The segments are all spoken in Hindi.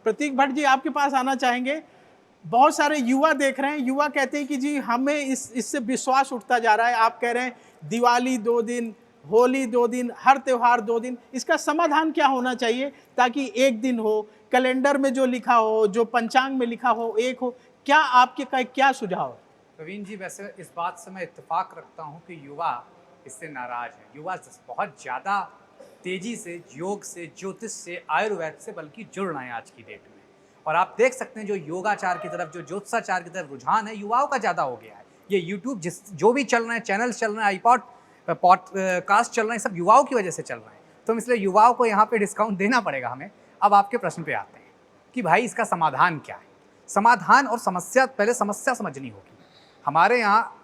प्रतीक भट्ट जी आपके पास आना चाहेंगे। बहुत सारे युवा देख रहे हैं, युवा कहते हैं कि जी हमें इससे विश्वास उठता जा रहा है। आप कह रहे हैं दिवाली 2 दिन, होली 2 दिन, हर त्योहार 2 दिन, इसका समाधान क्या होना चाहिए ताकि एक दिन हो, कैलेंडर में जो लिखा हो, जो पंचांग में लिखा हो एक हो। क्या आपके का क्या सुझाव है? प्रवीण जी, वैसे इस बात से मैं इत्तेफाक रखता हूँ कि युवा इससे नाराज है। युवा बहुत ज़्यादा तेज़ी से योग से, ज्योतिष से, आयुर्वेद से बल्कि जुड़ रहे हैं आज की डेट में। और आप देख सकते हैं जो योगाचार की तरफ, जो ज्योतिषाचार की तरफ रुझान है युवाओं का ज़्यादा हो गया है। ये यूट्यूब जो भी चल रहे हैं, चैनल्स चल रहे हैं, पॉडकास्ट चल रहे हैं, सब युवाओं की वजह से चल रहे हैं। तो इसलिए युवाओं को यहाँ पे डिस्काउंट देना पड़ेगा हमें। अब आपके प्रश्न पे आते हैं कि भाई इसका समाधान क्या है। समाधान और समस्या, पहले समस्या समझनी होगी। हमारे यहाँ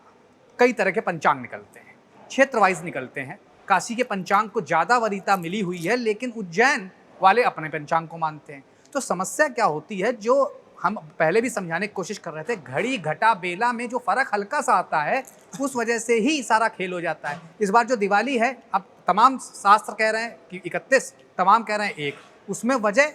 कई तरह के पंचांग निकलते हैं, क्षेत्र वाइज निकलते हैं। काशी के पंचांग को ज़्यादा वरीयता मिली हुई है, लेकिन उज्जैन वाले अपने पंचांग को मानते हैं। तो समस्या क्या होती है, जो हम पहले भी समझाने की कोशिश कर रहे थे, घड़ी घटा बेला में जो फर्क हल्का सा आता है, उस वजह से ही सारा खेल हो जाता है। इस बार जो दिवाली है, अब तमाम शास्त्र कह रहे हैं कि 31, तमाम कह रहे हैं 1, उसमें वजह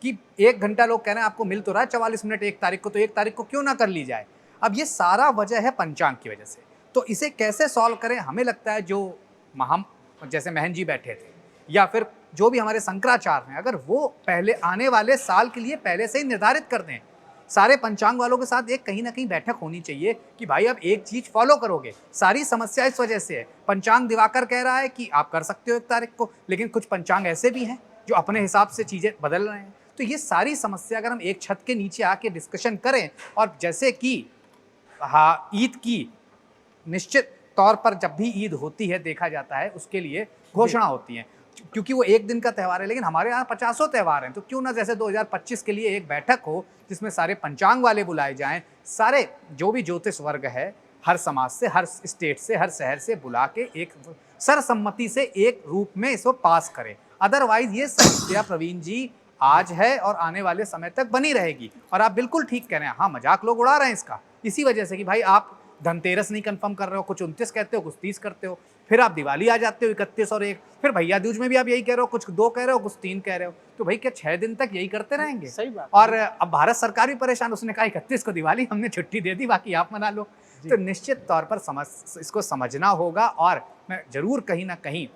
कि 1 घंटा लोग कह रहे हैं आपको मिल तो रहा है 44 मिनट 1 तारीख को, तो 1 तारीख को क्यों ना कर ली जाए। अब ये सारा वजह है पंचांग की वजह से। तो इसे कैसे सॉल्व करें, हमें लगता है जो जैसे महन जी बैठे थे या फिर जो भी हमारे शंकराचार्य हैं, अगर वो पहले आने वाले साल के लिए पहले से ही निर्धारित कर दें, सारे पंचांग वालों के साथ एक कहीं ना कहीं बैठक होनी चाहिए कि भाई अब एक चीज फॉलो करोगे। सारी समस्या इस वजह से है, पंचांग दिवाकर कह रहा है कि आप कर सकते हो 1 तारीख को, लेकिन कुछ पंचांग ऐसे भी हैं जो अपने हिसाब से चीजें बदल रहे हैं। तो ये सारी समस्या अगर हम एक छत के नीचे आके डिस्कशन करें, और जैसे कि हाँ, ईद की निश्चित तौर पर जब भी ईद होती है देखा जाता है उसके लिए घोषणा होती है, क्योंकि वो 1 दिन का त्यौहार है, लेकिन हमारे यहाँ 50 त्यौहार हैं। तो क्यों ना जैसे 2025 के लिए एक बैठक हो जिसमें सारे पंचांग वाले बुलाए जाएं, सारे जो भी ज्योतिष वर्ग है, हर समाज से, हर स्टेट से, हर शहर से बुला के एक सर्वसम्मति से एक रूप में इसको पास करें। अदरवाइज ये समस्या प्रवीण जी आज है और आने वाले समय तक बनी रहेगी। और आप बिल्कुल ठीक कह रहे हैं, हाँ मजाक लोग उड़ा रहे हैं इसका, इसी वजह से कि भाई आप धनतेरस नहीं कंफर्म कर रहे हो, कुछ 29 कहते हो, कुछ 30 करते हो, फिर आप दिवाली आ जाते हो 31 और 1, फिर भैया दूज में भी आप यही कह रहे हो, कुछ 2 कह रहे हो, कुछ 3 कह रहे हो। तो भाई क्या 6 दिन तक यही करते रहेंगे? सही बात। और अब भारत सरकार भी परेशान, उसने कहा 31 को दिवाली, हमने छुट्टी दे दी, बाकी आप मना लो। तो निश्चित तौर पर इसको समझना होगा। और मैं जरूर कहीं ना कहीं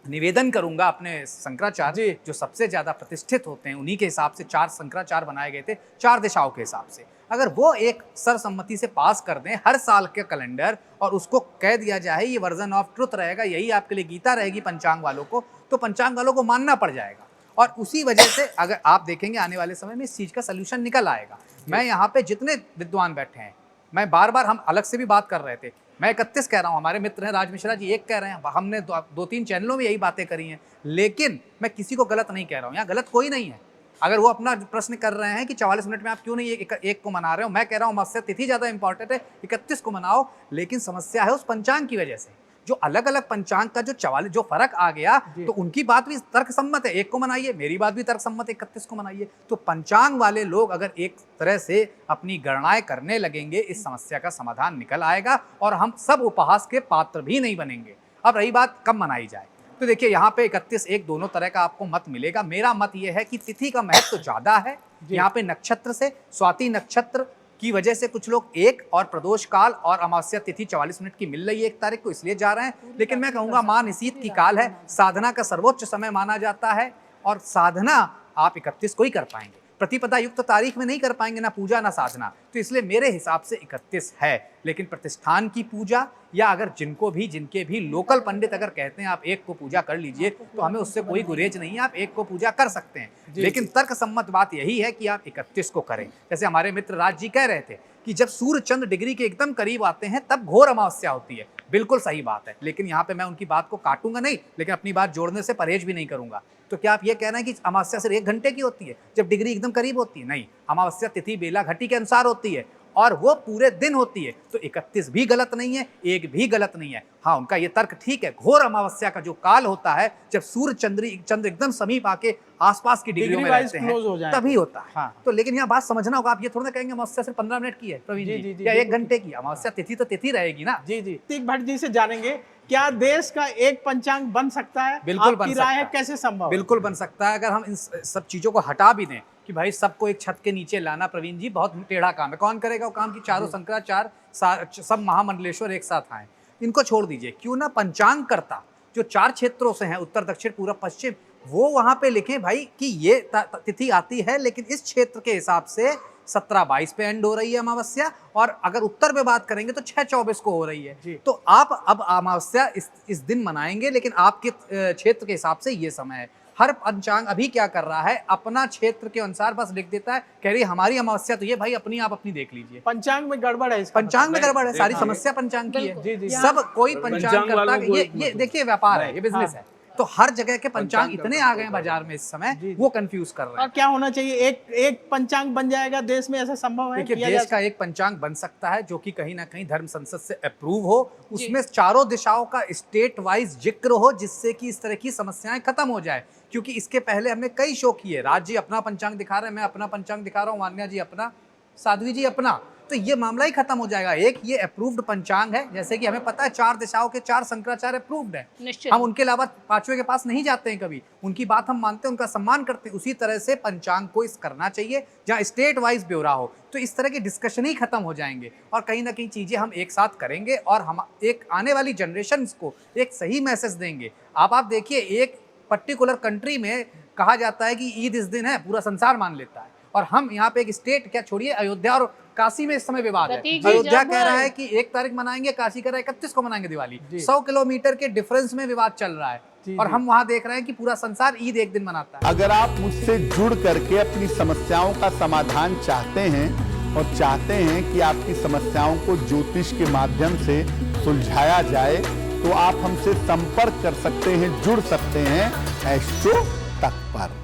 निवेदन करूंगा अपने शंकराचार्य जो सबसे ज्यादा प्रतिष्ठित होते हैं, उन्हीं के हिसाब से 4 शंकराचार्य बनाए गए थे, 4 दिशाओं के हिसाब से। अगर वो एक सर्वसम्मति से पास कर दें हर साल के कैलेंडर, और उसको कह दिया जाए ये वर्जन ऑफ ट्रुथ रहेगा, यही आपके लिए गीता रहेगी पंचांग वालों को, तो पंचांग वालों को मानना पड़ जाएगा। और उसी वजह से अगर आप देखेंगे आने वाले समय में इस चीज का सोल्यूशन निकल आएगा। मैं यहाँ पे जितने विद्वान बैठे हैं, मैं बार बार, हम अलग से भी बात कर रहे थे, मैं 31 कह रहा हूँ, हमारे मित्र हैं राज मिश्रा जी 1 कह रहे हैं, हमने 2-3 चैनलों में यही बातें करी हैं, लेकिन मैं किसी को गलत नहीं कह रहा हूँ, यहाँ गलत कोई नहीं है। अगर वो अपना प्रश्न कर रहे हैं कि 44 मिनट में आप क्यों नहीं एक को मना रहे हो, मैं कह रहा हूँ मत्स्य तिथि ज़्यादा इंपॉर्टेंट है, 31 को मनाओ। लेकिन समस्या है उस पंचांग की वजह से, जो अलग अलग पंचांग का जो 44 जो फर्क आ गया, तो उनकी बात भी तर्कसम्मत है, 1 को मनाइए, मेरी बात भी तर्कसम्मत है, 31 को मनाइए। तो पंचांग वाले लोग अगर एक तरह से अपनी गणनाएं करने लगेंगे, इस समस्या का समाधान निकल आएगा और हम सब उपहास के पात्र भी नहीं बनेंगे। अब रही बात कब मनाई जाए, तो देखिए यहाँ पे 31-1 दोनों तरह का आपको मत मिलेगा। मेरा मत ये है कि तिथि का महत्व तो ज्यादा है, यहाँ पे नक्षत्र से, स्वाति नक्षत्र की वजह से कुछ लोग 1 और प्रदोष काल और अमावस्या तिथि 44 मिनट की मिल रही है 1 तारीख को, इसलिए जा रहे हैं। लेकिन मैं कहूँगा माँ निशीथ की काल है, साधना का सर्वोच्च समय माना जाता है, और साधना आप 31 को ही कर पाएंगे, प्रतिपदा युक्त तारीख में नहीं कर पाएंगे, ना पूजा ना साधना। तो इसलिए मेरे हिसाब से 31 है। लेकिन प्रतिष्ठान की पूजा, या अगर जिनके भी लोकल पंडित अगर कहते हैं आप 1 को पूजा कर लीजिए, तो हमें उससे कोई गुरेज नहीं है, आप 1 को पूजा कर सकते हैं। लेकिन तर्कसम्मत बात यही है कि आप 31 को करें। जैसे हमारे मित्र राज जी कह रहे थे कि जब सूर्य चंद्र डिग्री के एकदम करीब आते हैं तब घोर अमावस्या होती है, बिल्कुल सही बात है। लेकिन यहाँ पे मैं उनकी बात को काटूंगा नहीं, लेकिन अपनी बात जोड़ने से परहेज भी नहीं करूंगा। तो क्या आप ये कह रहे हैं कि अमावस्या सिर्फ 1 घंटे की होती है जब डिग्री एकदम करीब होती है? नहीं, अमावस्या तिथि बेला घटी के अनुसार होती है, और वो पूरे दिन होती है। तो 31 भी गलत नहीं है, 1 भी गलत नहीं है। हाँ, उनका ये तर्क ठीक है, घोर अमावस्या का जो काल होता है जब सूर्य चंद्र एकदम समीप आके आसपास की डिग्रियों में रहते हैं, तभी होता है। हाँ। तो लेकिन यहाँ बात समझना होगा, आप ये थोड़ा ना कहेंगे अमावस्या सिर्फ 15 मिनट की है प्रवीण जी, या 1 घंटे की। अमावस्या तिथि तो तिथि रहेगी ना। जी। प्रतीक भट्ट जी से जानेंगे, क्या देश का एक पंचांग बन सकता है? बिल्कुल बन सकता है। कैसे संभव? बिल्कुल बन सकता है, अगर हम इन सब चीजों को हटा भी दें कि भाई सबको एक छत के नीचे लाना प्रवीण जी बहुत टेढ़ा काम है, कौन करेगा वो काम कि चारों शंकराचार्य सब महामंडलेश्वर एक साथ आए। इनको छोड़ दीजिए, क्यों ना पंचांग करता जो 4 क्षेत्रों से हैं, उत्तर दक्षिण पूर्व पश्चिम, वो वहां पे लिखें भाई कि ये तिथि आती है लेकिन इस क्षेत्र के हिसाब से 17-22 पे एंड हो रही है अमावस्या, और अगर उत्तर में बात करेंगे तो 6-24 को हो रही है। तो आप अब अमावस्या इस दिन मनाएंगे, लेकिन आपके क्षेत्र के हिसाब से ये समय है। हर पंचांग अभी क्या कर रहा है, अपना क्षेत्र के अनुसार बस लिख देता है, कह रही हमारी अमावस्या तो ये भाई अपनी आप अपनी देख लीजिए। पंचांग में गड़बड़ है, पंचांग में गड़बड़ है, सारी समस्या पंचांग की है। सब कोई पंचांग करता है, ये देखिए व्यापार है, ये बिजनेस है। तो हर जगह के पंचांग इतने आ गए हैं बाजार में इस समय, वो कंफ्यूज कर रहे हैं। और क्या होना चाहिए, एक पंचांग बन जाएगा देश में, ऐसा संभव है? देखिए देश का एक पंचांग बन सकता है जो कि कहीं ना कहीं धर्म संसद से अप्रूव हो, उसमें चारों दिशाओं का स्टेट वाइज जिक्र हो, जिससे कि इस तरह की समस्याएं खत्म हो जाए। क्योंकि इसके पहले हमने कई शो किए, राज जी अपना पंचांग दिखा रहे हैं, मैं अपना पंचांग दिखा रहा हूँ, मान्या जी अपना, साध्वी जी अपना, तो ये मामला ही खत्म हो जाएगा। एक ये अप्रूव्ड पंचांग है, जैसे कि हमें पता है 4 दिशाओं के 4 शंकराचार्य अप्रूव्ड है, हम उनके अलावा 5वें के पास नहीं जाते हैं कभी, उनकी बात हम मानते हैं, उनका सम्मान करते हैं। उसी तरह से पंचांग को इस करना चाहिए जहाँ स्टेट वाइज ब्यौरा हो, तो इस तरह के डिस्कशन ही खत्म हो जाएंगे और कहीं ना कहीं चीजें हम एक साथ करेंगे और हम एक आने वाली जनरेशन को एक सही मैसेज देंगे। आप देखिए, एक पर्टिकुलर कंट्री में कहा जाता है कि ईद इस दिन है, पूरा संसार मान लेता है, और हम यहाँ पे एक स्टेट, क्या छोड़िए अयोध्या और काशी में इस समय विवाद है। अयोध्या कह रहा है कि 1 तारीख मनाएंगे, काशी कह रहा है 31 को मनाएंगे दिवाली। 100 किलोमीटर के डिफरेंस में विवाद चल रहा है और हम वहाँ देख रहे हैं कि पूरा संसार ईद एक दिन मनाता है। अगर आप मुझसे जुड़ करके अपनी समस्याओं का समाधान चाहते हैं और चाहते हैं कि आपकी समस्याओं को ज्योतिष के माध्यम से सुलझाया जाए, तो आप हमसे संपर्क कर सकते हैं, जुड़ सकते हैं एस्ट्रो तक पर।